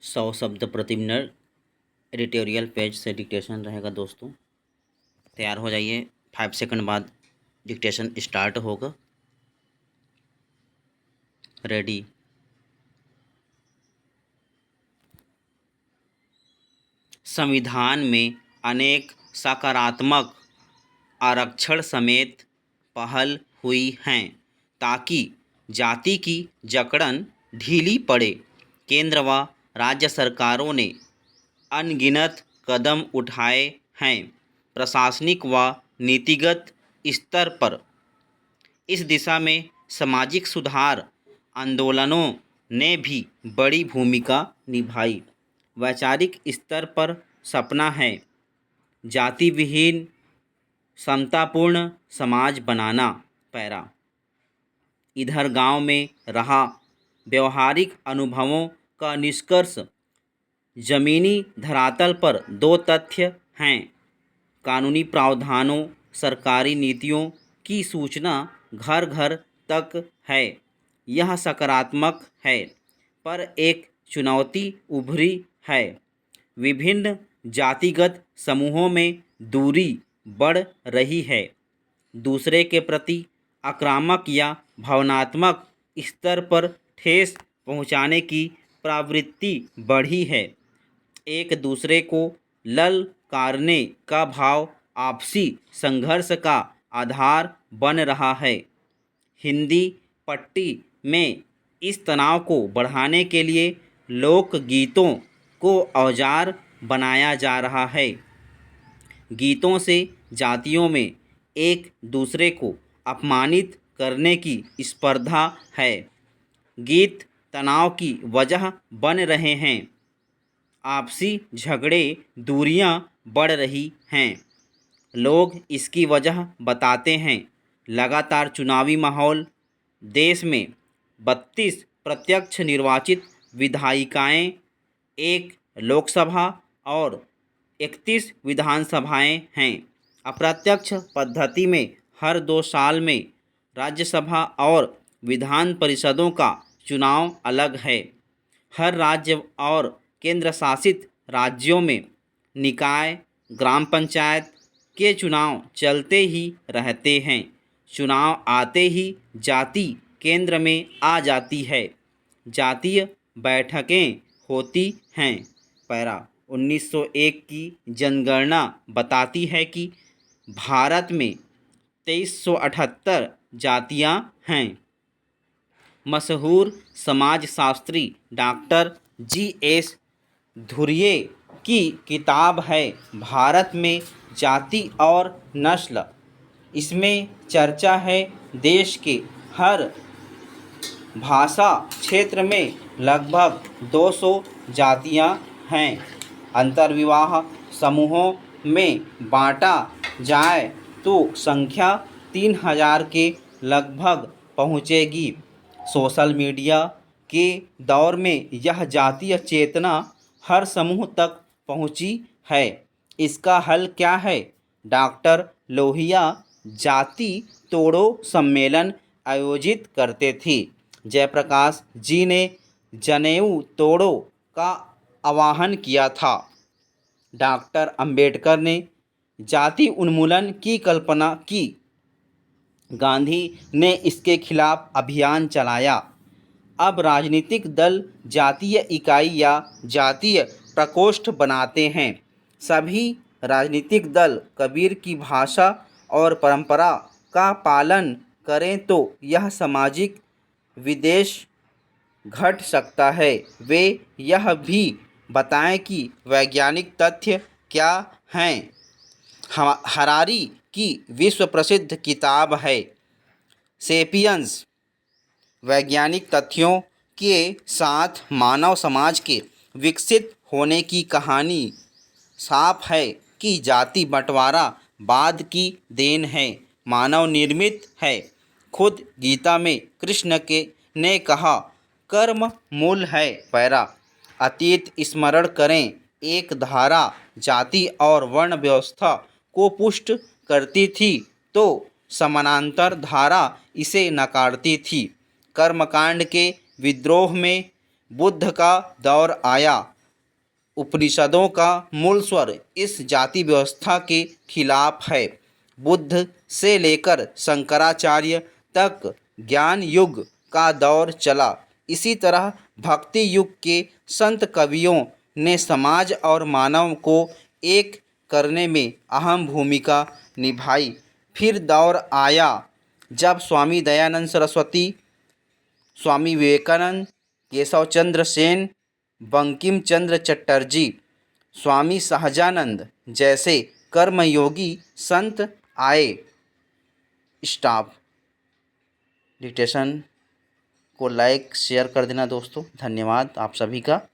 100 शब्द प्रति minute editorial page से डिक्टेशन रहेगा दोस्तों। तैयार हो जाइए, 5 सेकंड बाद डिक्टेशन स्टार्ट होगा। रेडी। संविधान में अनेक सकारात्मक आरक्षण समेत पहल हुई हैं ताकि जाति की जकड़न ढीली पड़े। केंद्र व राज्य सरकारों ने अनगिनत कदम उठाए हैं प्रशासनिक व नीतिगत स्तर पर। इस दिशा में सामाजिक सुधार आंदोलनों ने भी बड़ी भूमिका निभाई। वैचारिक स्तर पर सपना है जाति विहीन समतापूर्ण समाज बनाना। पैरा। इधर गांव में रहा व्यवहारिक अनुभवों का निष्कर्ष जमीनी धरातल पर 2 तथ्य हैं। कानूनी प्रावधानों सरकारी नीतियों की सूचना घर घर तक है, यह सकारात्मक है, पर एक चुनौती उभरी है। विभिन्न जातिगत समूहों में दूरी बढ़ रही है। दूसरे के प्रति आक्रामक या भावनात्मक स्तर पर ठेस पहुंचाने की प्रवृत्ति बढ़ी है। एक दूसरे को ललकारने का भाव आपसी संघर्ष का आधार बन रहा है। हिंदी पट्टी में इस तनाव को बढ़ाने के लिए लोकगीतों को औजार बनाया जा रहा है। गीतों से जातियों में एक दूसरे को अपमानित करने की स्पर्धा है। गीत तनाव की वजह बन रहे हैं। आपसी झगड़े दूरियां बढ़ रही हैं। लोग इसकी वजह बताते हैं लगातार चुनावी माहौल। देश में 32 प्रत्यक्ष निर्वाचित विधायिकाएं, 1 लोकसभा और 31 विधानसभाएं हैं। अप्रत्यक्ष पद्धति में हर 2 साल में राज्यसभा और विधान परिषदों का चुनाव अलग है। हर राज्य और केंद्र शासित राज्यों में निकाय ग्राम पंचायत के चुनाव चलते ही रहते हैं। चुनाव आते ही जाति केंद्र में आ जाती है। जातीय बैठकें होती हैं। पैरा। 1901 की जनगणना बताती है कि भारत में 2378 जातियां हैं। मशहूर समाजशास्त्री डॉक्टर G.S. धुर्वे की किताब है भारत में जाति और नस्ल। इसमें चर्चा है देश के हर भाषा क्षेत्र में लगभग 200 जातियां हैं। अंतर्विवाह समूहों में बांटा जाए तो संख्या 3000 के लगभग पहुंचेगी। सोशल मीडिया के दौर में यह जातीय चेतना हर समूह तक पहुंची है। इसका हल क्या है? डॉक्टर लोहिया जाति तोड़ो सम्मेलन आयोजित करते थे। जयप्रकाश जी ने जनेऊ तोड़ो का आह्वान किया था। डॉक्टर अंबेडकर ने जाति उन्मूलन की कल्पना की। गांधी ने इसके खिलाफ अभियान चलाया। अब राजनीतिक दल जातीय इकाई या जातीय प्रकोष्ठ बनाते हैं। सभी राजनीतिक दल कबीर की भाषा और परंपरा का पालन करें तो यह सामाजिक विद्वेष घट सकता है। वे यह भी बताएं कि वैज्ञानिक तथ्य क्या हैं। हरारी की विश्व प्रसिद्ध किताब है सेपियंस। वैज्ञानिक तथ्यों के साथ मानव समाज के विकसित होने की कहानी साफ है कि जाति बंटवारा बाद की देन है, मानव निर्मित है। खुद गीता में कृष्ण ने कहा कर्म मूल है। पैरा। अतीत स्मरण करें। एक धारा जाति और वर्ण व्यवस्था को पुष्ट करती थी तो समानांतर धारा इसे नकारती थी। कर्मकांड के विद्रोह में बुद्ध का दौर आया। उपनिषदों का मूल स्वर इस जाति व्यवस्था के खिलाफ है। बुद्ध से लेकर शंकराचार्य तक ज्ञान युग का दौर चला। इसी तरह भक्ति युग के संत कवियों ने समाज और मानव को एक करने में अहम भूमिका निभाई। फिर दौर आया जब स्वामी दयानंद सरस्वती, स्वामी विवेकानंद, केशव चंद्र सेन, बंकिम चंद्र चटर्जी, स्वामी सहजानंद जैसे कर्मयोगी संत आए। स्टॉप। डिक्टेशन को लाइक शेयर कर देना दोस्तों। धन्यवाद आप सभी का।